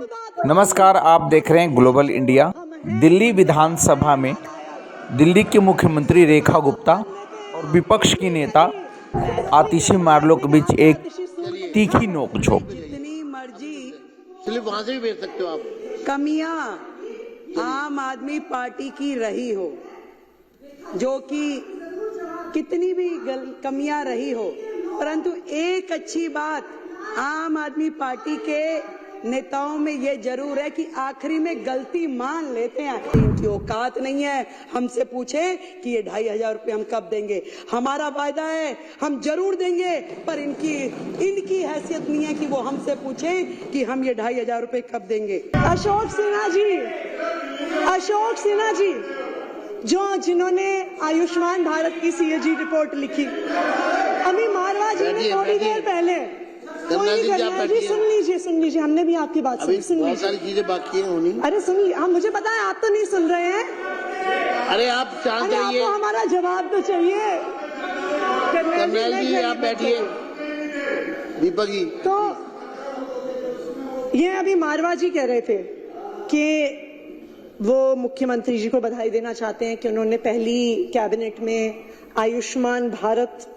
नमस्कार, आप देख रहे हैं ग्लोबल इंडिया। दिल्ली विधानसभा में दिल्ली के मुख्यमंत्री रेखा गुप्ता और विपक्ष की नेता आतिशी मार्लो के बीच एक तीखी नोकझोंक। जितनी मर्जी सिर्फ वहां से भी भेज सकते हो आप। कमियां आम आदमी पार्टी की रही हो, जो कि कितनी भी कमियां रही हो, परंतु एक अच्छी बात आम आदमी पार्टी के नेताओं में ये जरूर है कि आखिरी में गलती मान लेते हैं। इनकी औकात नहीं है हमसे पूछे कि ये 2,500 रुपए हम कब देंगे। हमारा वायदा है हम जरूर देंगे, पर इनकी हैसियत नहीं है कि वो हमसे पूछे कि हम ये 2,500 रुपए कब देंगे। अशोक सिन्हा जी जिन्होंने आयुष्मान भारत की सीएजी रिपोर्ट लिखी, अभी मारवा जी ने थोड़ी देर पहले सुन लीजिए हमने भी आपकी बात सुन लीजिए। बहुत सारी चीजें बाकी हैं होनी। अरे सुनिए, हम मुझे पता है आप तो नहीं सुन रहे हैं। अरे आप शांत रहिए, आपको हमारा जवाब तो चाहिए। कर्नल जी आप बैठिए। दीपक जी, तो ये अभी मारवा जी कह रहे थे कि वो मुख्यमंत्री जी को बधाई देना चाहते हैं कि उन्होंने पहली कैबिनेट में आयुष्मान भारत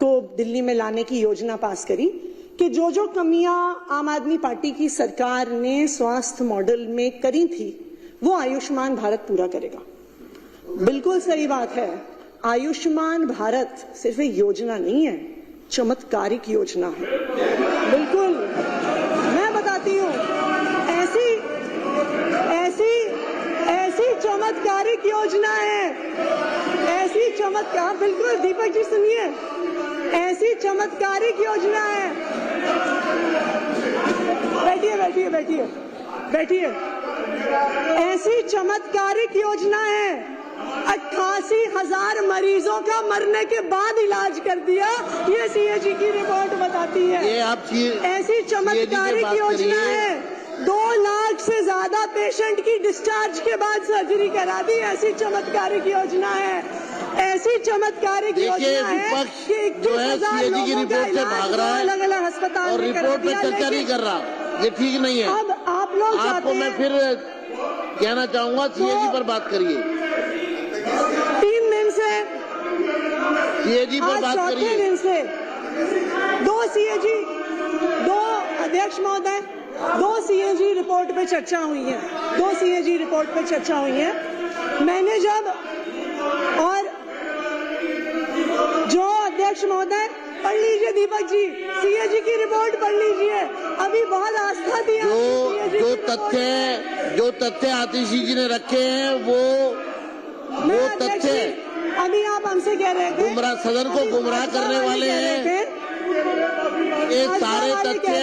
को दिल्ली में लाने की योजना पास करी, कि जो कमियां आम आदमी पार्टी की सरकार ने स्वास्थ्य मॉडल में करी थी वो आयुष्मान भारत पूरा करेगा। बिल्कुल सही बात है। आयुष्मान भारत सिर्फ एक योजना नहीं है, चमत्कारिक योजना है। बिल्कुल, मैं बताती हूँ, ऐसी चमत्कारिक योजना है, ऐसी चमत्कार। बिल्कुल दीपक जी सुनिए, ऐसी चमत्कारिक योजना है। बैठिए। ऐसी चमत्कारिक योजना है, 88,000 मरीजों का मरने के बाद इलाज कर दिया, ये सीएजी की रिपोर्ट बताती है। ये आप ऐसी चमत्कारिक योजना है, 2 लाख से ज्यादा पेशेंट की डिस्चार्ज के बाद सर्जरी करा दी। ऐसी चमत्कारिक योजना है, ऐसी चमत्कारिक योजना है कि 21,000 लोगों का इलाज अलग अलग अस्पताल और में करा रिपोर्ट पे दिया। चर्चा नहीं कर रहा, ये ठीक नहीं है। अब आप लोग आपको मैं फिर कहना चाहूंगा, सीएजी पर बात करिए। 3 दिन से सीएजी पर बात करिए। 4थे दिन से 2 सीएजी, 2 अध्यक्ष महोदय, 2 सीएजी रिपोर्ट पे चर्चा हुई है। 2 सीएजी रिपोर्ट पे चर्चा हुई है। मैंने जब और जो अध्यक्ष महोदय, पढ़ लीजिए दीपक जी, सीएजी की रिपोर्ट पढ़ लीजिए। अभी बहुत आस्था दी जो तथ्य आतिशी जी ने रखे हैं वो तथ्य अभी आप हमसे कह रहे थे गुमराह, सदन को गुमराह करने वाले हैं। ये सारे तथ्य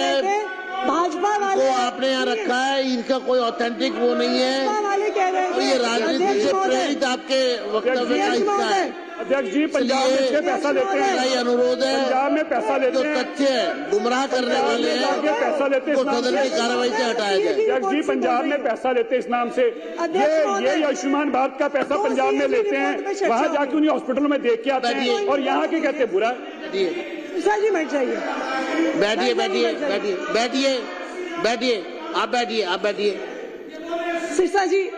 भाजपा वाले को आपने यहाँ रखा है, इनका कोई ऑथेंटिक वो नहीं है वाले कह रहे और ये राजनीति से प्रेरित आपके वक्तव्य का हिस्सा है। अध्यक्ष जी, पंजाब में से पैसा लेते हैं, मेरा ये अनुरोध है, पंजाब में पैसा लेते जो हैं, तथ्य गुमराह करने वाले हैं पैसा लेते वो सदन की कार्रवाई से हटाया जाए। अध्यक्ष जी, पंजाब में पैसा लेते हैं इस नाम से, ये आयुष्मान भारत का पैसा पंजाब में लेते हैं, वहाँ जाके उन्हें हॉस्पिटलों में देख के आते हैं और यहाँ के कहते हैं बुरा। सर जी बैठ जाइए, आप बैठिए। सिरसा जी,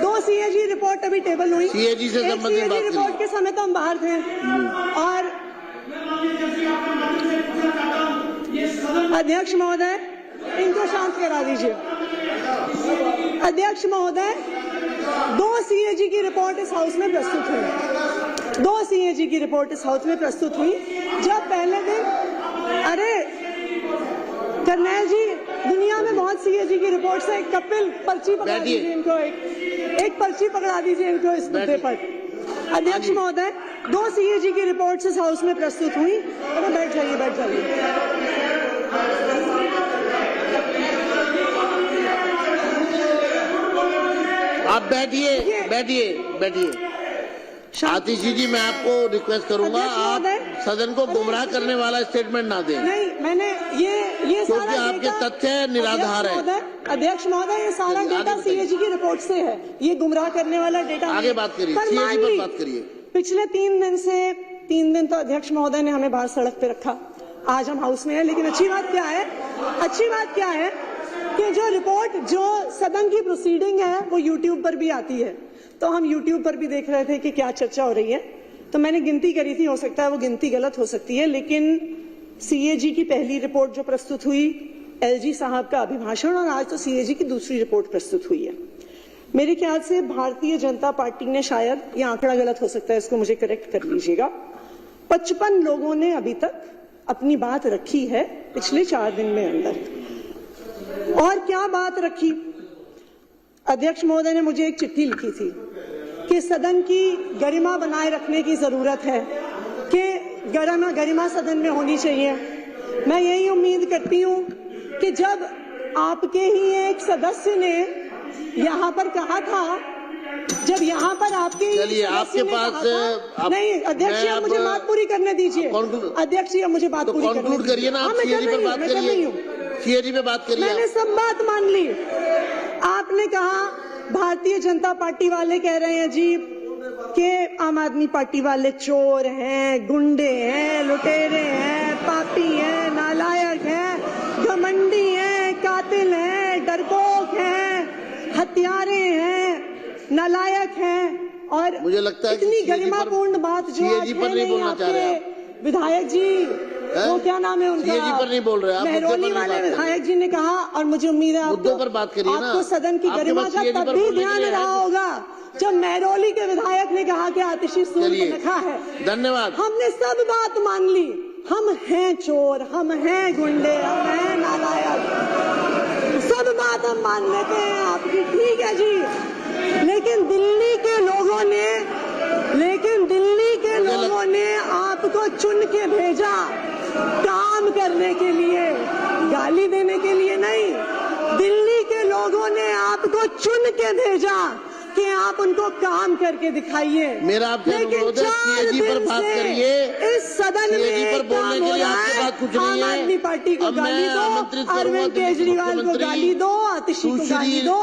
2 सीएजी रिपोर्ट अभी टेबल हुई। सीएजी से संबंधित बात करिए। रिपोर्ट के समय तो हम बाहर थे और अध्यक्ष महोदय इनको शांत करा दीजिए। अध्यक्ष महोदय, 2 सीएजी की रिपोर्ट इस हाउस में प्रस्तुत हुई। 2 सीएजी की रिपोर्ट इस हाउस में प्रस्तुत हुई। जब पहले दिन, अरे कर्नल जी, दुनिया में बहुत सीएजी की रिपोर्ट से कपिल पर्ची पकड़ा दीजिए इनको, एक पर्ची पकड़ा दीजिए इनको इस मुद्दे पर। अध्यक्ष महोदय, 2 सीएजी की रिपोर्ट इस हाउस में प्रस्तुत हुई। अरे बैठ जाइए। आप बैठिए। आतिशी जी, मैं आपको रिक्वेस्ट करूंगा, आप सदन को गुमराह करने वाला स्टेटमेंट ना दें। नहीं, मैंने ये क्योंकि आपके तथ्य निराधार है। अध्यक्ष महोदय, ये सारा डेटा सीएजी की रिपोर्ट से है, ये गुमराह करने वाला डेटा। आगे बात करिए, सीएजी पर बात करिए। पिछले 3 दिन तो अध्यक्ष महोदय ने हमें बाहर सड़क पे रखा, आज हम हाउस में हैं। लेकिन अच्छी बात क्या है कि जो रिपोर्ट, जो सदन की प्रोसीडिंग है वो यूट्यूब पर भी आती है, तो हम यूट्यूब पर भी देख रहे थे कि क्या चर्चा हो रही है। तो मैंने गिनती करी थी, हो सकता है वो गिनती गलत हो सकती है, लेकिन सीएजी की पहली रिपोर्ट जो प्रस्तुत हुई, एलजी साहब का अभिभाषण, और आज तो सीएजी की दूसरी रिपोर्ट प्रस्तुत हुई है। मेरे ख्याल से भारतीय जनता पार्टी ने, शायद ये आंकड़ा गलत हो सकता है, इसको मुझे करेक्ट कर लीजिएगा, 55 लोगों ने अभी तक अपनी बात रखी है पिछले 4 दिन में अंदर। और क्या बात रखी? अध्यक्ष महोदय ने मुझे एक चिट्ठी लिखी थी कि सदन की गरिमा बनाए रखने की जरूरत है, कि गरिमा सदन में होनी चाहिए। मैं यही उम्मीद करती हूं कि जब आपके ही एक सदस्य ने यहाँ पर कहा था, जब यहाँ पर आपके चलिए आपके पास नहीं, अध्यक्ष जी आप मुझे बात पूरी करने दीजिए। अध्यक्ष जी आप मुझे बात पूरी करने कंक्लूड करिए ना, आप सीएजी पर बात करिए, सीएजी पे बात करिए। मैंने सब बात मान ली। आपने कहा भारतीय जनता पार्टी वाले कह रहे हैं जी कि आम आदमी पार्टी वाले चोर हैं, गुंडे हैं, लुटेरे हैं, पापी हैं, नालायक हैं, घमंडी हैं, कातिल हैं, डरपोक हैं, हत्यारे हैं, नालायक हैं। और मुझे लगता है इतनी गरिमापूर्ण बात जो आज है नहीं आपके विधायक जी, वो क्या नाम है उनका, सीएजी पर नहीं बोल रहे, आप मेहरौली वाले विधायक जी ने कहा, और मुझे उम्मीद है मुद्दों पर बात करिए ना, आपको सदन की गरिमा का तब भी ध्यान रहा होगा जब मेहरौली के विधायक ने कहा कि आतिशी सूर्यनखा है। धन्यवाद। हमने सब बात मान ली, हम हैं चोर, हम हैं गुंडे, हम हैं नालायक, सब बात हम मान लेते हैं आपकी, ठीक है जी। लेकिन दिल्ली के लोगों ने आपको चुन के भेजा काम करने के लिए, गाली देने के लिए नहीं। दिल्ली के लोगों ने आपको चुन के भेजा कि आप उनको काम करके दिखाइए। मेरा आपसे अनुरोध है, सीएजी पर बात करिए। इस सदन में पर बोलने के लिए आपके पास कुछ नहीं है। आम आदमी पार्टी को गाली दो, अरविंद केजरीवाल को गाली दो, आतिशी को गाली दो।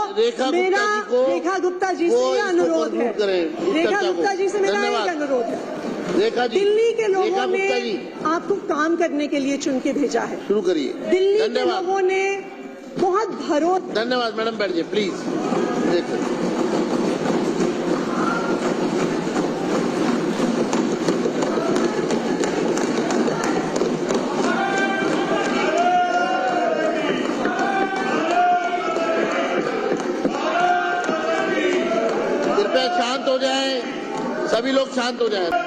मेरा रेखा गुप्ता जी से ये अनुरोध है, रेखा गुप्ता जी से मेरा एक अनुरोध है। दिल्ली के लोगों ने आपको काम करने के लिए चुन के भेजा है, शुरू करिए। दिल्ली के लोगों ने बहुत भरोसा। धन्यवाद मैडम, बैठिए प्लीज। कृपया शांत हो जाए, सभी लोग शांत हो जाए।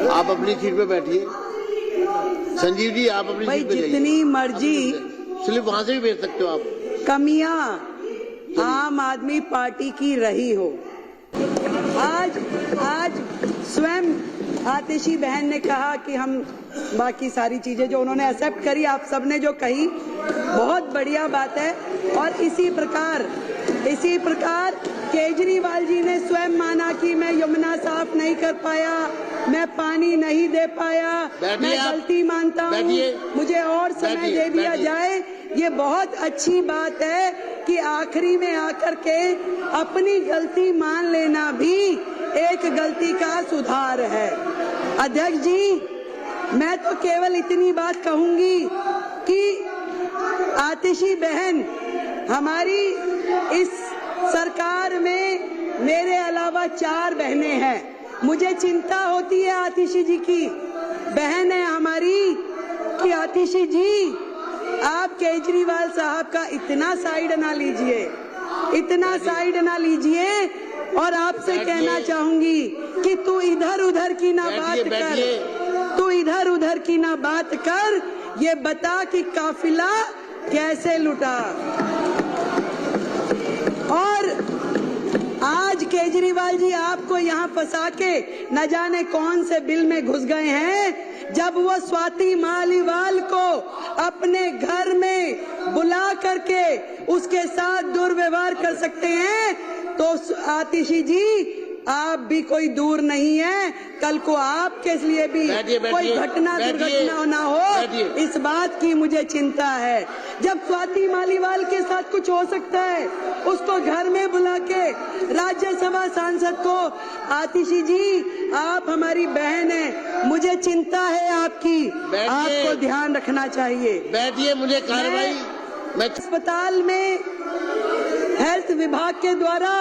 आप अपनी सीट पे बैठिए। संजीव जी आप अपनी सीट पे जाइए। जितनी मर्जी स्लिप वहां से भी भेज सकते हो आप। कमियां आम आदमी पार्टी की रही हो, आज स्वयं आतिशी बहन ने कहा कि हम बाकी सारी चीजें जो उन्होंने एक्सेप्ट करी, आप सबने जो कही बहुत बढ़िया बात है। और इसी प्रकार केजरीवाल जी ने स्वयं माना कि मैं यमुना साफ नहीं कर पाया, मैं पानी नहीं दे पाया, मैं गलती मानता हूँ, मुझे और समय दे दिया जाए। ये बहुत अच्छी बात है कि आखिरी में आकर के अपनी गलती मान लेना भी एक गलती का सुधार है। अध्यक्ष जी, मैं तो केवल इतनी बात कहूंगी कि आतिशी बहन, हमारी इस सरकार में मेरे अलावा 4 बहनें हैं। मुझे चिंता होती है आतिशी जी की, बहन है हमारी, कि आतिशी जी आप केजरीवाल साहब का इतना साइड ना लीजिए, और आपसे कहना चाहूंगी कि तू इधर उधर की ना बात कर, ये बता कि काफिला कैसे लुटा। और आज केजरीवाल जी आपको यहाँ फंसा के न जाने कौन से बिल में घुस गए हैं। जब वो स्वाति मालीवाल को अपने घर में बुला करके उसके साथ दुर्व्यवहार कर सकते हैं, तो आतिशी जी आप भी कोई दूर नहीं है। कल को आपके लिए भी कोई घटना दुर्घटना ना हो, इस बात की मुझे चिंता है। जब स्वाति मालीवाल के साथ कुछ हो सकता है, उसको घर में बुला के राज्यसभा सांसद को, आतिशी जी आप हमारी बहन है, मुझे चिंता है आपकी, आपको ध्यान रखना चाहिए। बैठिए, मुझे कार्रवाई अस्पताल में हेल्थ विभाग के द्वारा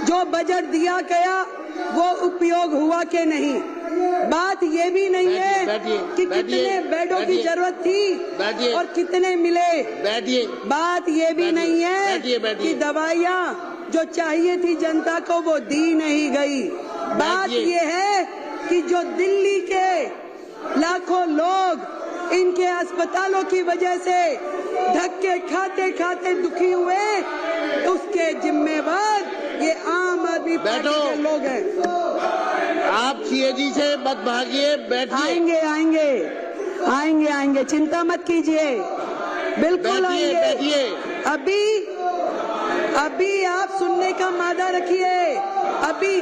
जो बजट दिया गया वो उपयोग हुआ कि नहीं। बात ये भी नहीं है कि कितने बेडों की जरूरत थी और कितने मिले। बात ये भी नहीं है कि दवाइयाँ जो चाहिए थी जनता को वो दी नहीं गई। बात ये है कि जो दिल्ली के लाखों लोग इनके अस्पतालों की वजह से धक्के खाते खाते दुखी हुए, उसके जिम्मेवार ये आम आदमी पार्टी के लोग हैं। आप सीएजी से मत भागिए, बैठिए। आएंगे आएंगे आएंगे आएंगे, चिंता मत कीजिए, बिल्कुल आएंगे। अभी आप सुनने का मादा रखिए। अभी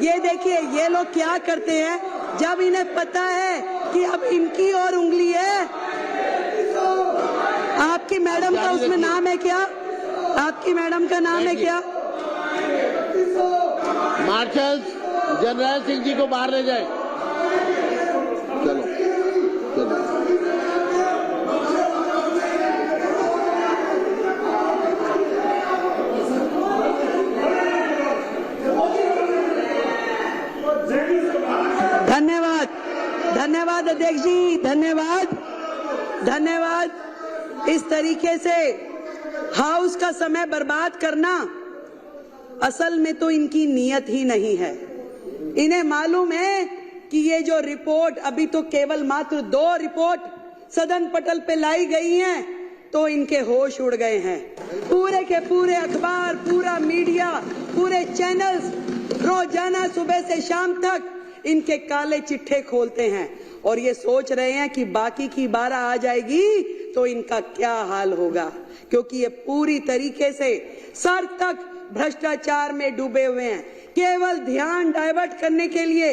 ये देखिए ये लोग क्या करते हैं, जब इन्हें पता है कि अब इनकी और उंगली है। आपकी मैडम का उसमें नाम है क्या? आपकी मैडम का नाम है क्या? मार्शल जनरल सिंह जी को बाहर ले जाए। चलो चलो। धन्यवाद, धन्यवाद अध्यक्ष जी, धन्यवाद, धन्यवाद। इस तरीके से हाउस का समय बर्बाद करना असल में तो इनकी नीयत ही नहीं है। इन्हें मालूम है कि ये जो रिपोर्ट, अभी तो केवल मात्र 2 रिपोर्ट सदन पटल पे लाई गई हैं, तो इनके होश उड़ गए हैं। पूरे के पूरे अखबार, पूरा मीडिया, पूरे चैनल्स रोजाना सुबह से शाम तक इनके काले चिट्ठे खोलते हैं और ये सोच रहे हैं कि बाकी की 12 आ जाएगी तो इनका क्या हाल होगा, क्योंकि ये पूरी तरीके से सर तक भ्रष्टाचार में डूबे हुए हैं। केवल ध्यान डाइवर्ट करने के लिए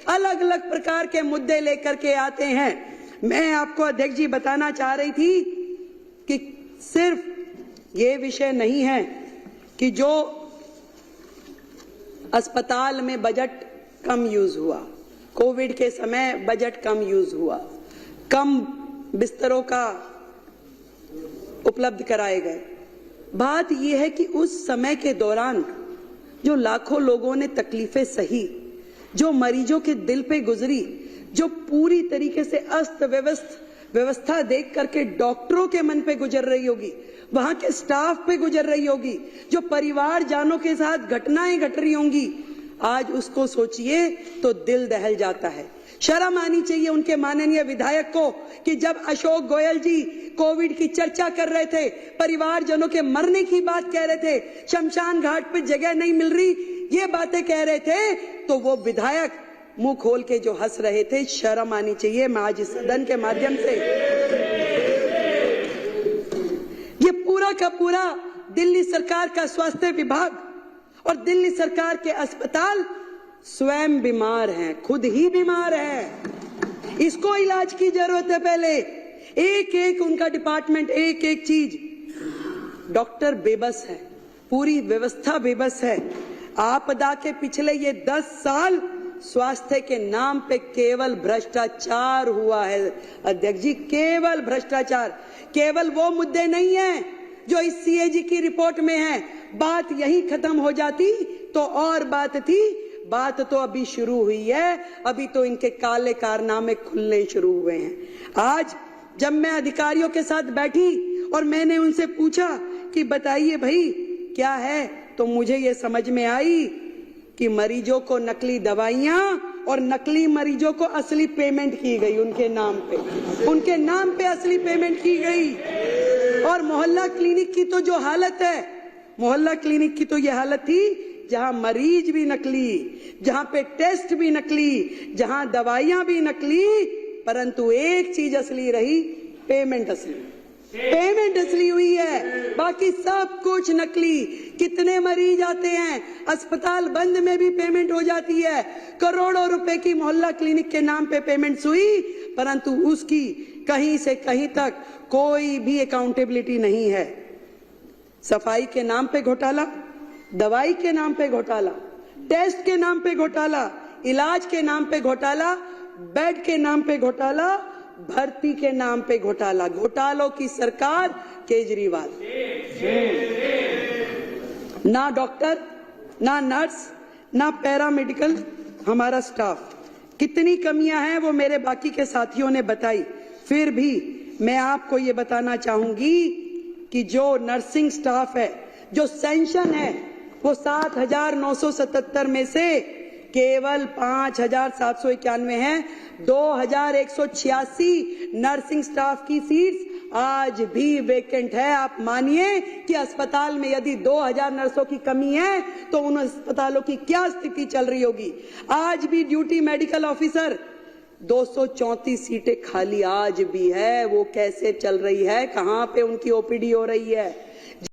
अलग अलग प्रकार के मुद्दे लेकर के आते हैं। मैं आपको अध्यक्ष जी बताना चाह रही थी कि सिर्फ ये विषय नहीं है कि जो अस्पताल में बजट कम यूज हुआ, कोविड के समय बजट कम यूज हुआ, कम बिस्तरों का उपलब्ध कराए गए। बात यह है कि उस समय के दौरान जो लाखों लोगों ने तकलीफें सही, जो मरीजों के दिल पे गुजरी, जो पूरी तरीके से अस्त व्यवस्था देख करके डॉक्टरों के मन पे गुजर रही होगी, वहां के स्टाफ पे गुजर रही होगी, जो परिवार जानों के साथ घटनाएं घट रही होंगी, आज उसको सोचिए तो दिल दहल जाता है। शर्म आनी चाहिए उनके माननीय विधायक को कि जब अशोक गोयल जी कोविड की चर्चा कर रहे थे, परिवारजनों के मरने की बात कह रहे थे, शमशान घाट पे जगह नहीं मिल रही, ये बातें कह रहे थे, तो वो विधायक मुंह खोल के जो हंस रहे थे। शर्म आनी चाहिए। मैं आज इस सदन के माध्यम से ये पूरा का पूरा दिल्ली सरकार का स्वास्थ्य विभाग और दिल्ली सरकार के अस्पताल स्वयं बीमार हैं, खुद ही बीमार हैं। इसको इलाज की जरूरत है। पहले एक एक उनका डिपार्टमेंट, एक एक चीज, डॉक्टर बेबस है, पूरी व्यवस्था बेबस है। आपदा के पिछले ये 10 साल स्वास्थ्य के नाम पे केवल भ्रष्टाचार हुआ है अध्यक्ष जी, केवल भ्रष्टाचार। केवल वो मुद्दे नहीं है जो इस सीएजी की रिपोर्ट में है। बात यही खत्म हो जाती तो और बात थी, बात तो अभी शुरू हुई है। अभी तो इनके काले कारनामे खुलने शुरू हुए हैं। आज जब मैं अधिकारियों के साथ बैठी और मैंने उनसे पूछा कि बताइए भाई क्या है, तो मुझे ये समझ में आई कि मरीजों को नकली दवाइयां और नकली मरीजों को असली पेमेंट की गई उनके नाम पे असली पेमेंट की गई। और मोहल्ला क्लिनिक की तो जो हालत है, मोहल्ला क्लिनिक की तो ये हालत थी जहां मरीज भी नकली, जहां पे टेस्ट भी नकली, जहां दवाइयां भी नकली, परंतु एक चीज असली रही, पेमेंट असली। पेमेंट असली हुई है, बाकी सब कुछ नकली। कितने मरीज आते हैं, अस्पताल बंद में भी पेमेंट हो जाती है। करोड़ों रुपए की मोहल्ला क्लिनिक के नाम पे पेमेंट्स हुई, परंतु उसकी कहीं से कहीं तक कोई भी अकाउंटेबिलिटी नहीं है। सफाई के नाम पे घोटाला, दवाई के नाम पे घोटाला, टेस्ट के नाम पे घोटाला, इलाज के नाम पे घोटाला, बेड के नाम पे घोटाला, भर्ती के नाम पे घोटाला। घोटालों की सरकार केजरीवाल। ना डॉक्टर, ना नर्स, ना पैरामेडिकल हमारा स्टाफ। कितनी कमियां हैं वो मेरे बाकी के साथियों ने बताई। फिर भी मैं आपको ये बताना चाहूंगी कि जो नर्सिंग स्टाफ है, जो सेंशन है, वो 7,977 में से केवल 5,791 हैं। 2,186 नर्सिंग स्टाफ की सीट्स आज भी वेकेंट है। आप मानिए कि अस्पताल में यदि 2,000 नर्सों की कमी है तो उन अस्पतालों की क्या स्थिति चल रही होगी। आज भी ड्यूटी मेडिकल ऑफिसर 234 सीटें खाली आज भी है। वो कैसे चल रही है, कहां पे उनकी ओपीडी हो रही है।